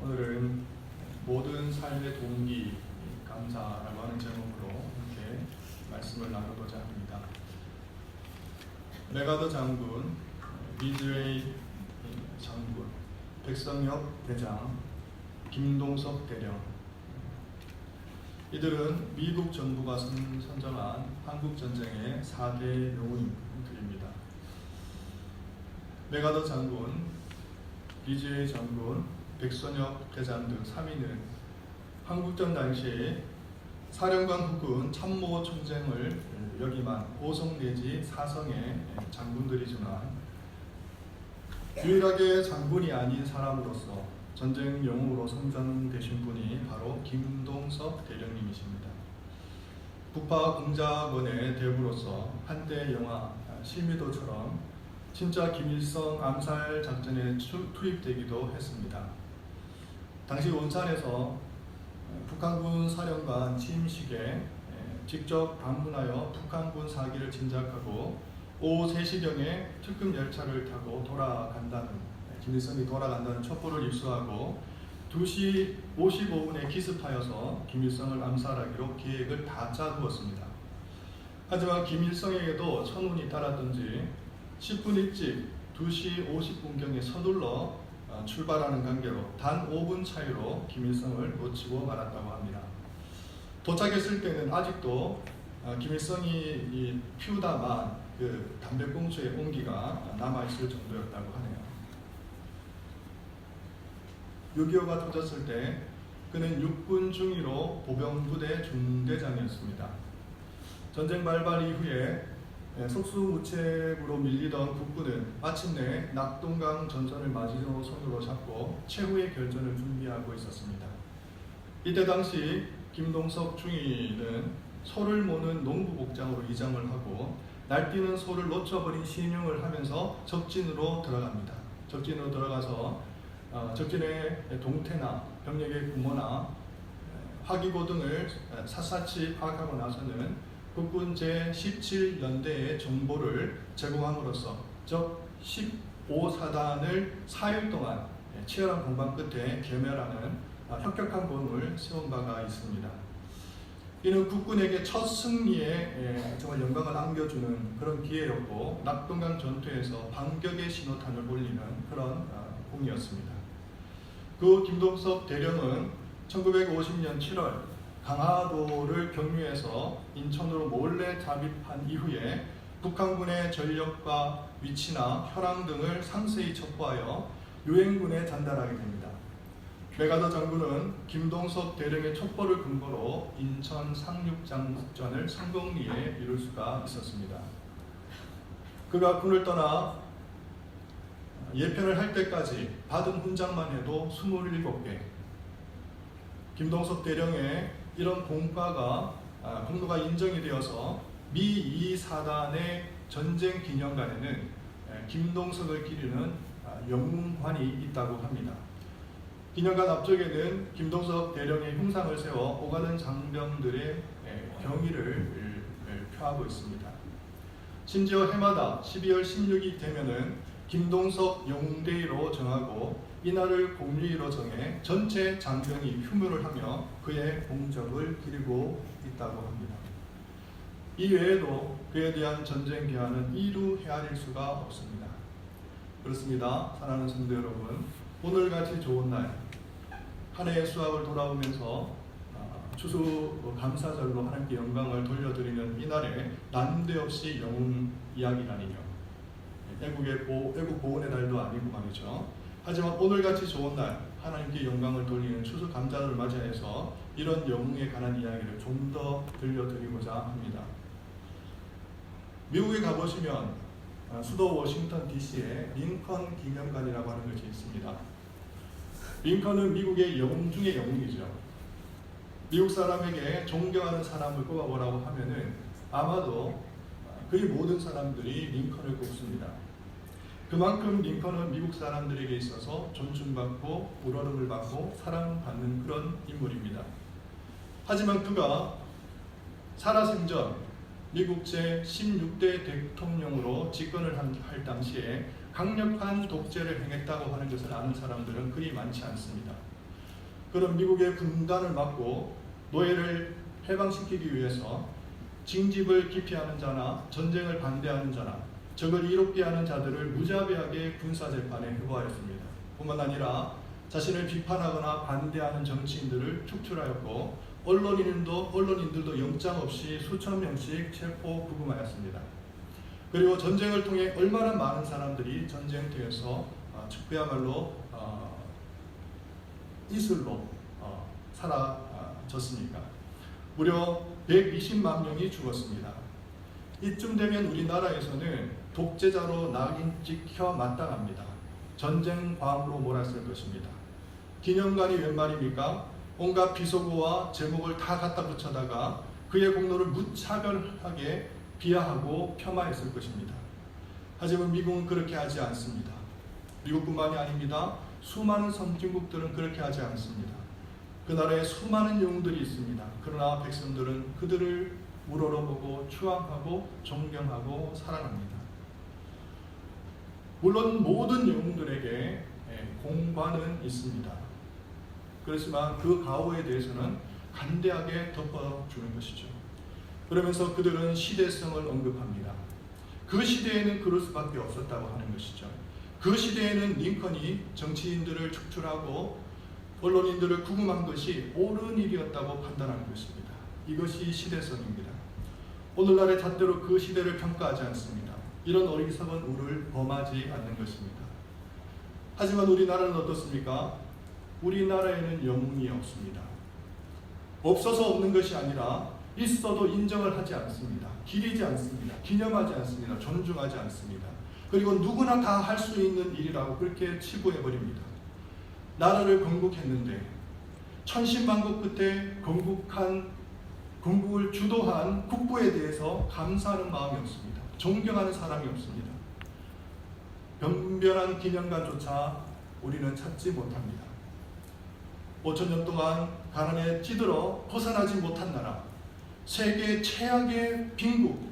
오늘은 모든 삶의 동기 감사라고 하는 제목으로 이렇게 말씀을 나누고자 합니다. 메가더 장군, 리드웨이 장군, 백성혁 대장, 김동석 대령, 이들은 미국 정부가 선정한 한국전쟁의 4대 영웅들입니다. 메가더 장군, 리드웨이 장군, 백선혁 대장 등 3인은 한국전 당시에 사령관 국군 참모 총장을 역임한 5성 내지 4성의 장군들이지만 유일하게 장군이 아닌 사람으로서 전쟁 영웅으로 선정되신 분이 바로 김동석 대령님이십니다. 북파 공작원의 대부로서 한때 영화 실미도처럼 진짜 김일성 암살 작전에 투입되기도 했습니다. 당시 원산에서 북한군 사령관 취임식에 직접 방문하여 북한군 사기를 진작하고 오후 3시경에 특급 열차를 타고 김일성이 돌아간다는 첩보를 입수하고 2시 55분에 기습하여서 김일성을 암살하기로 계획을 다 짜두었습니다. 하지만 김일성에게도 천운이 따랐던지 10분 일찍 2시 50분경에 서둘러 출발하는 관계로 단 5분 차이로 김일성을 놓치고 말았다고 합니다. 도착했을 때는 아직도 김일성이 피우다만 그 담배꽁초의 온기가 남아있을 정도였다고 하네요. 6.25가 터졌을 때 그는 육군 중위로 보병부대 중대장이었습니다. 전쟁 발발 이후에 속수무책으로 밀리던 국군은 마침내 낙동강 전선을 마지노선으로 잡고 최후의 결전을 준비하고 있었습니다. 이때 당시 김동석 중위는 소를 모는 농부 복장으로 위장을 하고 날뛰는 소를 놓쳐버린 신용을 하면서 적진으로 들어갑니다. 적진으로 들어가서 적진의 동태나 병력의 규모나 화기고 등을 샅샅이 파악하고 나서는 국군 제17연대의 정보를 제공함으로써 적 15사단을 4일 동안 치열한 공방 끝에 괴멸하는 혁혁한 공을 세운 바가 있습니다. 이는 국군에게 첫 승리에 정말 영광을 안겨주는 그런 기회였고 낙동강 전투에서 반격의 신호탄을 올리는 그런 공이었습니다. 그 김동석 대령은 1950년 7월 강화도를 경유해서 인천으로 몰래 잠입한 이후에 북한군의 전력과 위치나 현황 등을 상세히 첩보하여 유엔군에 전달하게 됩니다. 메가더 장군은 김동석 대령의 첩보를 근거로 인천 상륙작전을 성공리에 이룰 수가 있었습니다. 그가 군을 떠나 예편을 할 때까지 받은 훈장만 해도 27개. 김동석 대령의 이런 공로가 인정이 되어서 미 2사단의 전쟁 기념관에는 김동석을 기리는 영웅관이 있다고 합니다. 기념관 앞쪽에는 김동석 대령의 흉상을 세워 오가는 장병들의 경의를 표하고 있습니다. 심지어 해마다 12월 16일이 되면은 김동석 영웅데이로 정하고 이날을 공휴일로 정해 전체 장병이 휴무를 하며 그의 공적을 기리고 있다고 합니다. 이 외에도 그에 대한 전쟁 기한은 이루 헤아릴 수가 없습니다. 그렇습니다. 사랑하는 성도 여러분, 오늘같이 좋은 날, 한 해의 수학을 돌아오면서 추수 감사절로 하나님께 영광을 돌려드리는 이날에 난데없이 영웅 이야기라니요. 애국 보훈의 날도 아니고 말이죠. 하지만 오늘같이 좋은 날 하나님께 영광을 돌리는 추수 감사절을 맞이해서 이런 영웅에 관한 이야기를 좀 더 들려드리고자 합니다. 미국에 가보시면 수도 워싱턴 DC에 링컨 기념관이라고 하는 것이 있습니다. 링컨은 미국의 영웅 중의 영웅이죠. 미국 사람에게 존경하는 사람을 꼽아보라고 하면은 아마도 거의 모든 사람들이 링컨을 꼽습니다. 그만큼 링컨은 미국 사람들에게 있어서 존중받고 우러름을 받고 사랑받는 그런 인물입니다. 하지만 그가 살아생전 미국 제16대 대통령으로 집권을 할 당시에 강력한 독재를 행했다고 하는 것을 아는 사람들은 그리 많지 않습니다. 그런 미국의 분단을 막고 노예를 해방시키기 위해서 징집을 기피하는 자나 전쟁을 반대하는 자나 적을 이롭게 하는 자들을 무자비하게 군사재판에 회부하였습니다. 뿐만 아니라 자신을 비판하거나 반대하는 정치인들을 축출하였고 언론인들도 영장 없이 수천 명씩 체포 구금하였습니다. 그리고 전쟁을 통해 얼마나 많은 사람들이 전쟁터에서 그야말로 이슬로 사라졌습니까? 무려 120만 명이 죽었습니다. 이쯤 되면 우리나라에서는 독재자로 낙인 찍혀 마땅합니다. 전쟁 광으로 몰았을 것입니다. 기념관이 웬 말입니까? 온갖 비속어와 제목을 다 갖다 붙여다가 그의 공로를 무차별하게 비하하고 폄하했을 것입니다. 하지만 미국은 그렇게 하지 않습니다. 미국뿐만이 아닙니다. 수많은 선진국들은 그렇게 하지 않습니다. 그 나라에 수많은 영웅들이 있습니다. 그러나 백성들은 그들을 우러러보고 추앙하고 존경하고 사랑합니다. 물론 모든 영웅들에게 공관은 있습니다. 그렇지만 그 가오에 대해서는 간대하게 덮어주는 것이죠. 그러면서 그들은 시대성을 언급합니다. 그 시대에는 그럴 수밖에 없었다고 하는 것이죠. 그 시대에는 링컨이 정치인들을 축출하고 언론인들을 구금한 것이 옳은 일이었다고 판단하는 것입니다. 이것이 시대성입니다. 오늘날의 잣대로 그 시대를 평가하지 않습니다. 이런 어리석은 우를 범하지 않는 것입니다. 하지만 우리나라는 어떻습니까? 우리나라에는 영웅이 없습니다. 없어서 없는 것이 아니라 있어도 인정을 하지 않습니다. 기리지 않습니다. 기념하지 않습니다. 존중하지 않습니다. 그리고 누구나 다 할 수 있는 일이라고 그렇게 치부해버립니다. 나라를 건국했는데 천신만고 끝에 건국을 주도한 국부에 대해서 감사하는 마음이 없습니다. 존경하는 사람이 없습니다. 변변한 기념관조차 우리는 찾지 못합니다. 5,000년 동안 가난에 찌들어 벗어나지 못한 나라, 세계 최악의 빈국,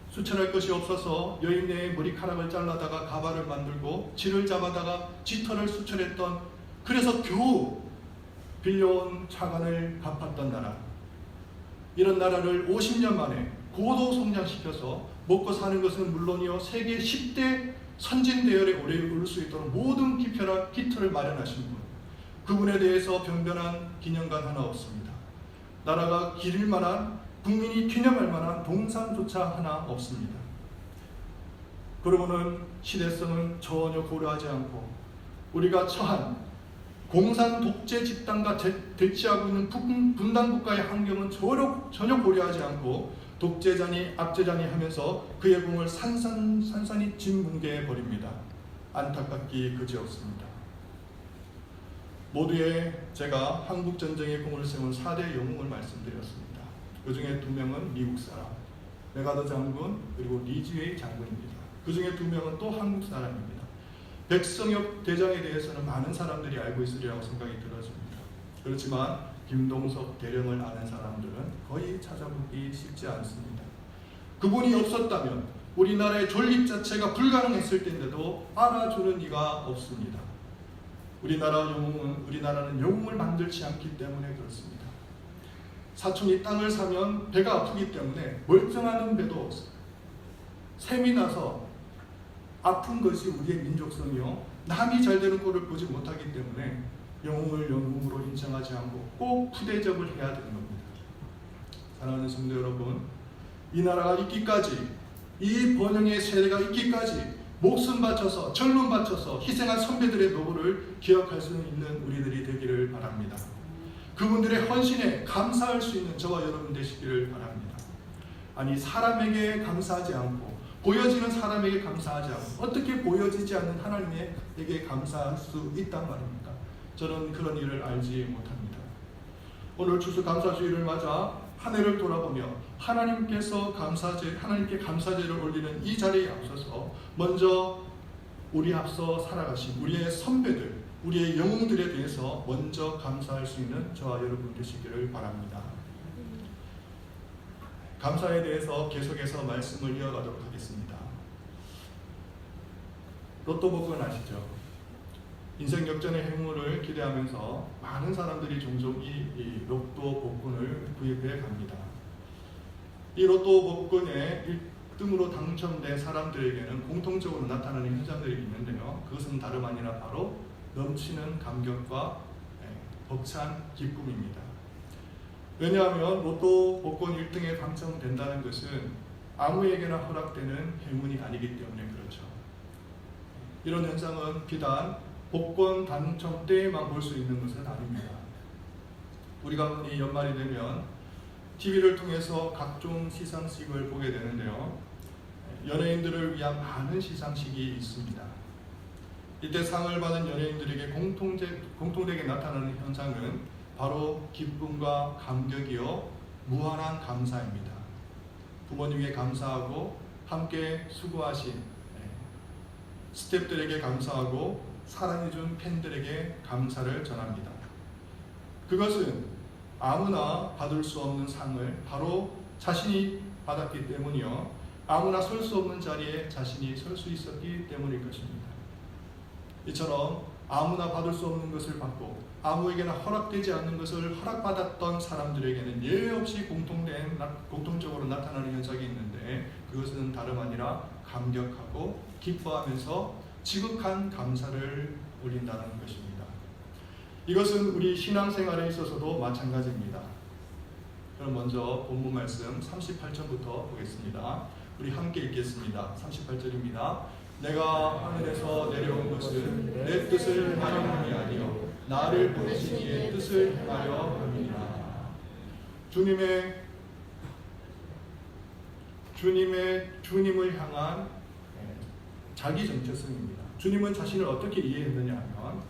수천할 것이 없어서 여인의 머리카락을 잘라다가 가발을 만들고 쥐를 잡아다가 쥐털을 수출했던, 그래서 겨우 빌려온 차관을 갚았던 나라, 이런 나라를 50년 만에 고도 성장시켜서 먹고 사는 것은 물론이요 세계 10대 선진 대열에 오를 수 있도록 모든 기틀을 마련하신 분, 그분에 대해서 변변한 기념관 하나 없습니다. 나라가 기릴 만한, 국민이 기념할 만한 동상조차 하나 없습니다. 그러고는 시대성은 전혀 고려하지 않고 우리가 처한 공산 독재 집단과 대치하고 있는 분단 국가의 환경은 전혀 고려하지 않고 독재자니 압제자니 하면서 그의 공을 산산이 짓뭉개 버립니다. 안타깝기 그지없습니다. 모두의 제가 한국전쟁의 공을 세운 4대 영웅을 말씀드렸습니다. 그 중에 2명은 미국 사람, 메가더 장군 그리고 리즈웨이 장군입니다. 그 중에 2명은 또 한국 사람입니다. 백성엽 대장에 대해서는 많은 사람들이 알고 있으리라고 생각이 들어집니다. 그렇지만 김동석 대령을 아는 사람들은 거의 찾아보기 쉽지 않습니다. 그분이 없었다면 우리나라의 존립 자체가 불가능했을 텐데도 알아주는 이가 없습니다. 우리나라는 영웅을 만들지 않기 때문에 그렇습니다. 사촌이 땅을 사면 배가 아프기 때문에 멀쩡한 배도 없어요. 샘이 나서 아픈 것이 우리의 민족성이요, 남이 잘 되는 꼴을 보지 못하기 때문에 영웅을 영웅으로 인정하지 않고 꼭 부대접을 해야 되는 겁니다. 사랑하는 성도 여러분, 이 나라가 있기까지, 이 번영의 세대가 있기까지 목숨 바쳐서, 전론 바쳐서 희생한 선배들의 노고를 기억할 수 있는 우리들이 되기를 바랍니다. 그분들의 헌신에 감사할 수 있는 저와 여러분 되시기를 바랍니다. 아니, 사람에게 감사하지 않고, 보여지는 사람에게 감사하지 않고, 어떻게 보여지지 않는 하나님에게 감사할 수 있단 말입니까? 저는 그런 일을 알지 못합니다. 오늘 추수감사주일을 맞아 한 해를 돌아보며 하나님께 감사제를 올리는 이 자리에 앞서서 먼저 우리 앞서 살아가신 우리의 선배들, 우리의 영웅들에 대해서 먼저 감사할 수 있는 저와 여러분 되시기를 바랍니다. 감사에 대해서 계속해서 말씀을 이어가도록 하겠습니다. 로또 복권 아시죠? 인생 역전의 행운을 기대하면서 많은 사람들이 종종 이 로또 복권을 구입해 갑니다. 이 로또 복권에 1등으로 당첨된 사람들에게는 공통적으로 나타나는 현상들이 있는데요. 그것은 다름 아니라 바로 넘치는 감격과 벅찬 기쁨입니다. 왜냐하면 로또 복권 1등에 당첨된다는 것은 아무에게나 허락되는 행운이 아니기 때문에 그렇죠. 이런 현상은 비단 복권 당첨 때에만 볼 수 있는 것은 아닙니다. 우리가 흔히 연말이 되면 TV를 통해서 각종 시상식을 보게 되는데요. 연예인들을 위한 많은 시상식이 있습니다. 이때 상을 받은 연예인들에게 공통되게 나타나는 현상은 바로 기쁨과 감격이요 무한한 감사입니다. 부모님께 감사하고 함께 수고하신 스태프들에게 감사하고 사랑해준 팬들에게 감사를 전합니다. 그것은 아무나 받을 수 없는 상을 바로 자신이 받았기 때문이요 아무나 설 수 없는 자리에 자신이 설 수 있었기 때문일 것입니다. 이처럼 아무나 받을 수 없는 것을 받고 아무에게나 허락되지 않는 것을 허락받았던 사람들에게는 예외 없이 공통적으로 나타나는 현상이 있는데 그것은 다름 아니라 감격하고 기뻐하면서 지극한 감사를 올린다는 것입니다. 이것은 우리 신앙생활에 있어서도 마찬가지입니다. 그럼 먼저 본문 말씀 38절부터 보겠습니다. 우리 함께 읽겠습니다. 38절입니다. 내가 하늘에서 내려온 것은 내 뜻을 하려함이 아니요 나를 보내신 이의 뜻을 행하려 함이니라. 주님을 향한 자기 정체성입니다. 주님은 자신을 어떻게 이해했느냐 하면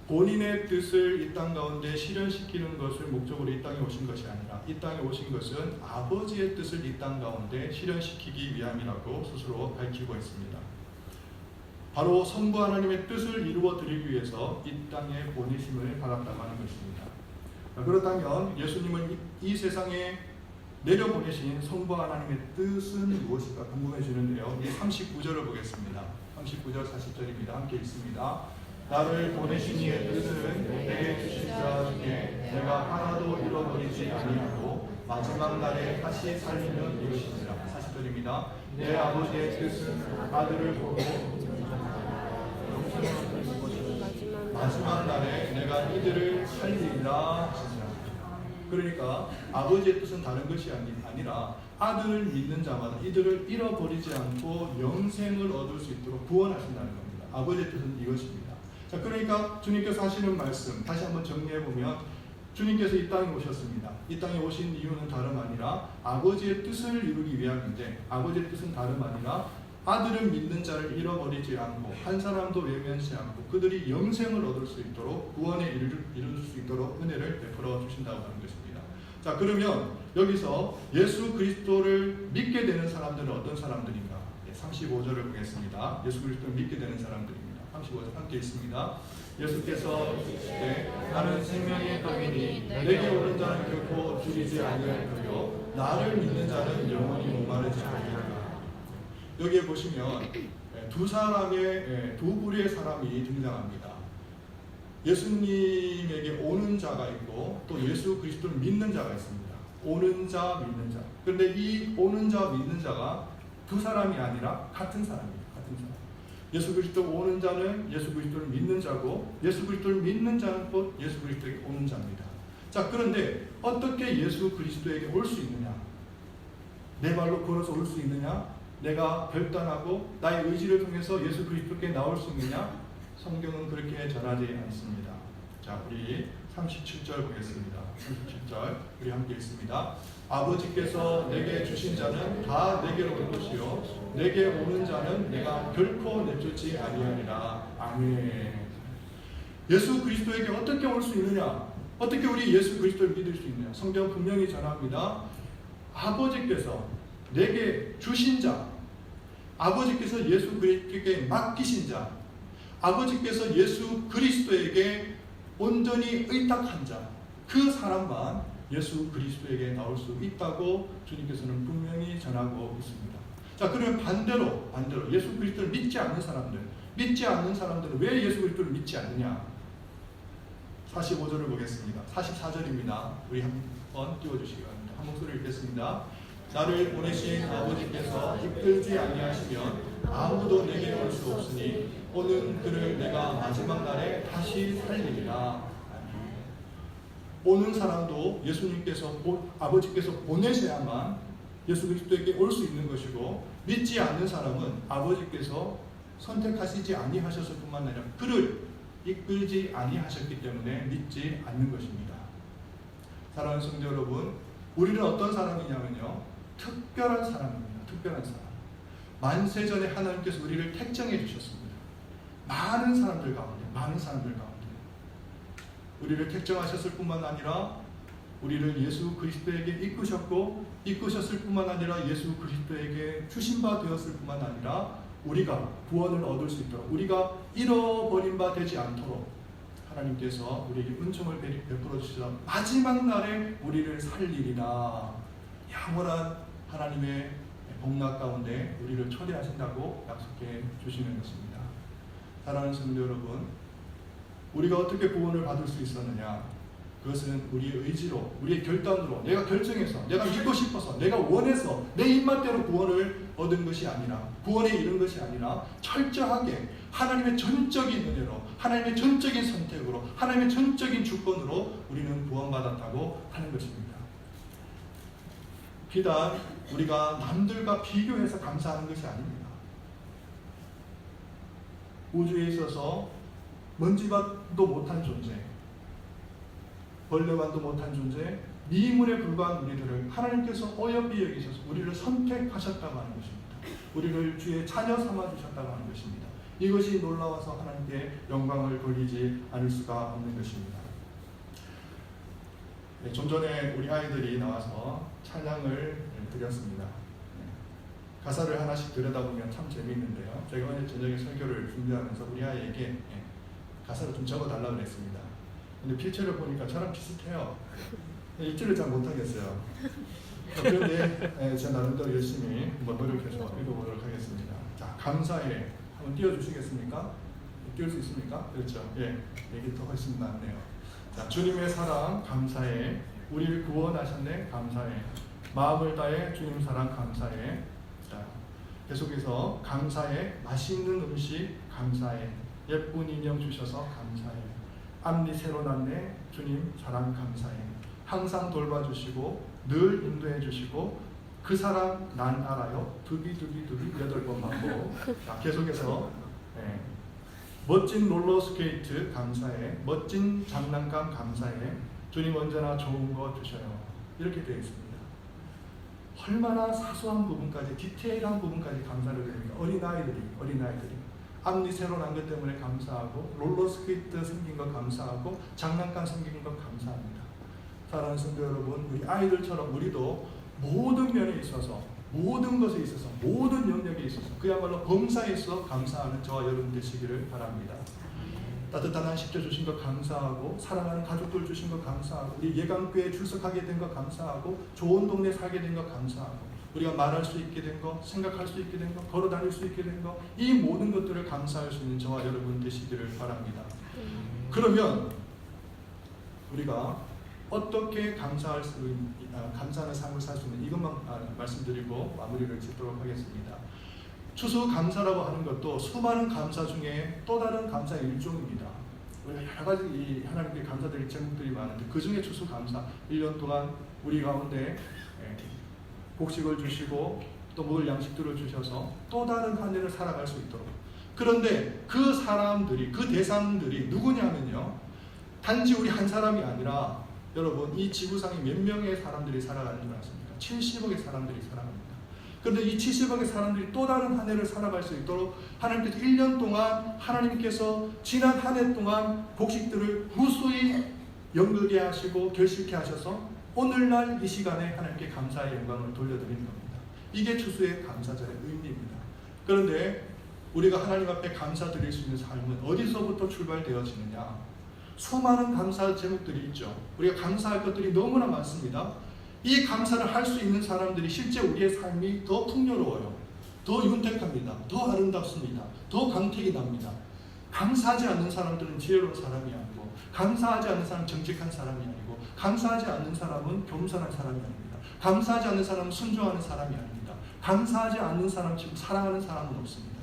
본인의 뜻을 이 땅 가운데 실현시키는 것을 목적으로 이 땅에 오신 것이 아니라 이 땅에 오신 것은 아버지의 뜻을 이 땅 가운데 실현시키기 위함이라고 스스로 밝히고 있습니다. 바로 성부 하나님의 뜻을 이루어 드리기 위해서 이 땅에 보내심을 받았다고 하는 것입니다. 그렇다면 예수님은 이 세상에 내려보내신 성부 하나님의 뜻은 무엇일까 궁금해지는데요. 이 39절을 보겠습니다. 39절 40절입니다. 함께 읽습니다. 나를 보내신 이의 뜻은 내게 주신 자 중에 내가 하나도 잃어버리지 아니하고 마지막 날에 다시 살리는 이것이니라. 40절입니다. 내 아버지의 뜻은 아들을 보고 마지막 날에 내가 이들을 살리리라. 그러니까 아버지의 뜻은 다른 것이 아니라 아들을 믿는 자마다 이들을 잃어버리지 않고 영생을 얻을 수 있도록 구원하신다는 겁니다. 아버지의 뜻은 이것입니다. 자, 그러니까 주님께서 하시는 말씀 다시 한번 정리해보면 주님께서 이 땅에 오셨습니다. 이 땅에 오신 이유는 다름 아니라 아버지의 뜻을 이루기 위함인데 아버지의 뜻은 다름 아니라 아들을 믿는 자를 잃어버리지 않고 한 사람도 외면치 않고 그들이 영생을 얻을 수 있도록 구원에 이룰 수 있도록 은혜를 베풀어 주신다고 하는 것입니다. 자, 그러면 여기서 예수 그리스도를 믿게 되는 사람들은 어떤 사람들인가? 35절을 보겠습니다. 예수 그리스도를 믿게 되는 사람들입니다. 35절 함께 있습니다. 예수께서 이르시되 나는 생명의 떡이니 내게 오는 자는 결코 줄이지 아니할 터요 나를 믿는 자는 영원히 목마르지 아니하리라. 여기에 보시면 두 부류의 사람이 등장합니다. 예수님에게 오는 자가 있고 또 예수 그리스도를 믿는 자가 있습니다. 오는 자, 믿는 자. 그런데 이 오는 자, 믿는 자가 두 사람이 아니라 같은 사람입니다. 같은 사람. 예수 그리스도 오는 자는 예수 그리스도를 믿는 자고 예수 그리스도를 믿는 자는 또 예수 그리스도에게 오는 자입니다. 자, 그런데 어떻게 예수 그리스도에게 올 수 있느냐? 내 발로 걸어서 올 수 있느냐? 내가 결단하고 나의 의지를 통해서 예수 그리스도께 나올 수 있느냐? 성경은 그렇게 전하지 않습니다. 자, 우리 37절 보겠습니다. 37절 우리 함께 읽습니다. 아버지께서 내게 주신 자는 다 내게로 올 것이요 내게 오는 자는 내가 결코 내쫓지 아니하리라. 아멘. 예수 그리스도에게 어떻게 올 수 있느냐? 어떻게 우리 예수 그리스도를 믿을 수 있느냐? 성경 분명히 전합니다. 아버지께서 내게 주신 자, 아버지께서 예수 그리스도에게 맡기신 자, 아버지께서 예수 그리스도에게 온전히 의탁한 자, 그 사람만 예수 그리스도에게 나올 수 있다고 주님께서는 분명히 전하고 있습니다. 자, 그러면 반대로 예수 그리스도를 믿지 않는 사람들, 믿지 않는 사람들은 왜 예수 그리스도를 믿지 않느냐? 45절을 보겠습니다. 44절입니다. 우리 한번 띄워주시기 바랍니다. 한 목소리 읽겠습니다. 나를 보내신 아버지께서 이끌지 아니하시면 아무도 내게 올 수 없으니 오는 그를 내가 마지막 날에 다시 살리리라. 오는 사람도 예수님께서 아버지께서 보내셔야만 예수 그리스도에게 올 수 있는 것이고, 믿지 않는 사람은 아버지께서 선택하시지 아니하셨을 뿐만 아니라 그를 이끌지 아니하셨기 때문에 믿지 않는 것입니다. 사랑하는 성도 여러분, 우리는 어떤 사람이냐면요, 특별한 사람입니다. 특별한 사람. 만세전에 하나님께서 우리를 택정해 주셨습니다. 많은 사람들 가운데 우리를 택정하셨을 뿐만 아니라 우리를 예수 그리스도에게 이끄셨을 뿐만 아니라 예수 그리스도에게 주신 바 되었을 뿐만 아니라 우리가 구원을 얻을 수 있도록, 우리가 잃어버린 바 되지 않도록 하나님께서 우리에게 은총을 베풀어 주셔서 마지막 날에 우리를 살리리라. 영원한 하나님의 복락 가운데 우리를 초대하신다고 약속해 주시는 것입니다. 사랑하는 성도 여러분, 우리가 어떻게 구원을 받을 수 있었느냐? 그것은 우리의 의지로, 우리의 결단으로, 내가 결정해서, 내가 믿고 싶어서, 내가 원해서 내 입맛대로 구원을 얻은 것이 아니라, 구원에 이른 것이 아니라 철저하게 하나님의 전적인 은혜로, 하나님의 전적인 선택으로, 하나님의 전적인 주권으로 우리는 구원받았다고 하는 것입니다. 비단 우리가 남들과 비교해서 감사하는 것이 아닙니다. 우주에 있어서 먼지밭도 못한 존재, 벌레만도 못한 존재, 미문에 불과한 우리들을 하나님께서 어여삐 여기셔서 우리를 선택하셨다고 하는 것입니다. 우리를 주의 자녀 삼아주셨다고 하는 것입니다. 이것이 놀라워서 하나님께 영광을 돌리지 않을 수가 없는 것입니다. 네, 좀 전에 우리 아이들이 나와서 찬양을 드렸습니다. 가사를 하나씩 들여다보면 참 재미있는데요. 제가 오늘 저녁에 설교를 준비하면서 우리 아이에게 가사를 좀 적어달라고 했습니다. 근데 필체를 보니까 저랑 비슷해요. 읽지를 잘 못하겠어요. 그런데 제가 나름대로 열심히 한번 노력해서 읽어보도록 하겠습니다. 자, 감사해. 한번 띄워주시겠습니까? 띄울 수 있습니까? 그렇죠. 예, 얘기 더 훨씬 낫네요. 자, 주님의 사랑 감사해. 우리를 구원하셨네 감사해. 마음을 다해 주님 사랑 감사해. 자, 계속해서 감사해. 맛있는 음식 감사해. 예쁜 인형 주셔서 감사해. 앞니 새로 났네 주님 사랑 감사해. 항상 돌봐주시고 늘 인도해 주시고 그 사랑 난 알아요. 두비두비두비 8번 반복. 자, 계속해서 멋진 롤러스케이트 감사해. 멋진 장난감 감사해. 주님 언제나 좋은 거 주셔요. 이렇게 되어 있습니다. 얼마나 사소한 부분까지, 디테일한 부분까지 감사를 드립니까? 어린아이들이 앞니 새로 난 것 때문에 감사하고, 롤러스케이트 생긴 것 감사하고, 장난감 생긴 것 감사합니다. 사랑하는 성도 여러분, 우리 아이들처럼 우리도 모든 면에 있어서, 모든 것에 있어서, 모든 영역에 있어서 그야말로 범사에 있어 감사하는 저와 여러분 되시기를 바랍니다. 따뜻한 한식도 주신 것 감사하고, 사랑하는 가족들 주신 것 감사하고, 우리 예감교회에 출석하게 된 것 감사하고, 좋은 동네 살게 된 것 감사하고, 우리가 말할 수 있게 된 것, 생각할 수 있게 된 것, 걸어 다닐 수 있게 된 것, 이 모든 것들을 감사할 수 있는 저와 여러분 되시기를 바랍니다. 그러면 우리가 어떻게 감사하는 삶을 살 수 있는, 이것만 말씀드리고 마무리를 짓도록 하겠습니다. 추수감사라고 하는 것도 수많은 감사 중에 또 다른 감사의 일종입니다. 우리가 여러 가지 하나님께 감사드릴 제목들이 많은데 그 중에 추수감사, 1년 동안 우리 가운데 복식을 주시고 또 먹을 양식들을 주셔서 또 다른 한 해를 살아갈 수 있도록. 그런데 그 사람들이, 그 대상들이 누구냐면요, 단지 우리 한 사람이 아니라 여러분, 이 지구상에 몇 명의 사람들이 살아가는 줄 아십니까? 70억의 사람들이 살아갑니다. 그런데 이 70억의 사람들이 또 다른 한 해를 살아갈 수 있도록 하나님께서 1년 동안, 하나님께서 지난 한 해 동안 복식들을 무수히 연결게 하시고 결실케 하셔서 오늘날 이 시간에 하나님께 감사의 영광을 돌려드리는 겁니다. 이게 추수의 감사절의 의미입니다. 그런데 우리가 하나님 앞에 감사드릴 수 있는 삶은 어디서부터 출발되어지느냐? 수많은 감사 제목들이 있죠. 우리가 감사할 것들이 너무나 많습니다. 이 감사를 할 수 있는 사람들이 실제 우리의 삶이 더 풍요로워요. 더 윤택합니다. 더 아름답습니다. 더 강택이 납니다. 감사하지 않는 사람들은 지혜로운 사람이 아니고, 감사하지 않는 사람은 정직한 사람이 아니고, 감사하지 않는 사람은 겸손한 사람이 아닙니다. 감사하지 않는 사람은 순종하는 사람이 아닙니다. 감사하지 않는 사람, 지금 사랑하는 사람은 없습니다.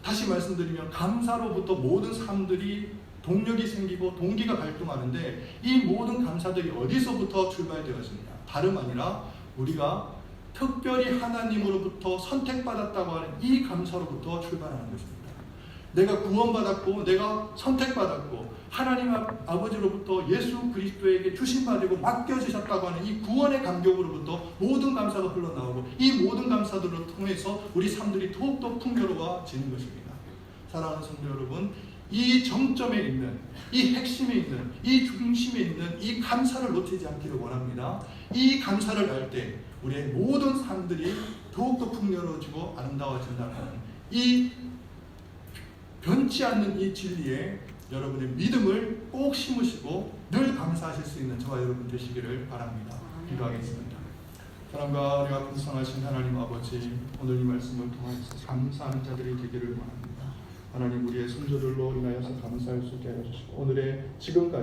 다시 말씀드리면 감사로부터 모든 사람들이 동력이 생기고 동기가 발동하는데, 이 모든 감사들이 어디서부터 출발되어집니다. 다름 아니라 우리가 특별히 하나님으로부터 선택받았다고 하는 이 감사로부터 출발하는 것입니다. 내가 구원받았고, 내가 선택받았고, 하나님 아버지로부터 예수 그리스도에게 주신받고 맡겨주셨다고 하는 이 구원의 감격으로부터 모든 감사가 흘러나오고, 이 모든 감사들을 통해서 우리 삶들이 더욱더 풍요로워지는 것입니다. 사랑하는 성도 여러분, 이 정점에 있는, 이 핵심에 있는, 이 중심에 있는 이 감사를 놓치지 않기를 원합니다. 이 감사를 할 때 우리의 모든 삶들이 더욱더 풍요로워지고 아름다워진다는 이 변치 않는 이 진리에 여러분의 믿음을 꼭 심으시고 늘 감사하실 수 있는 저와 여러분 되시기를 바랍니다. 기도하겠습니다. 사랑과 은혜가 풍성하신 하나님 아버지, 오늘 이 말씀을 통해서 감사하는 자들이 되기를 원합니다. 하나님, 우리의 순조들로 인하여서 감사할 수 있게 해주시고, 오늘의 지금까지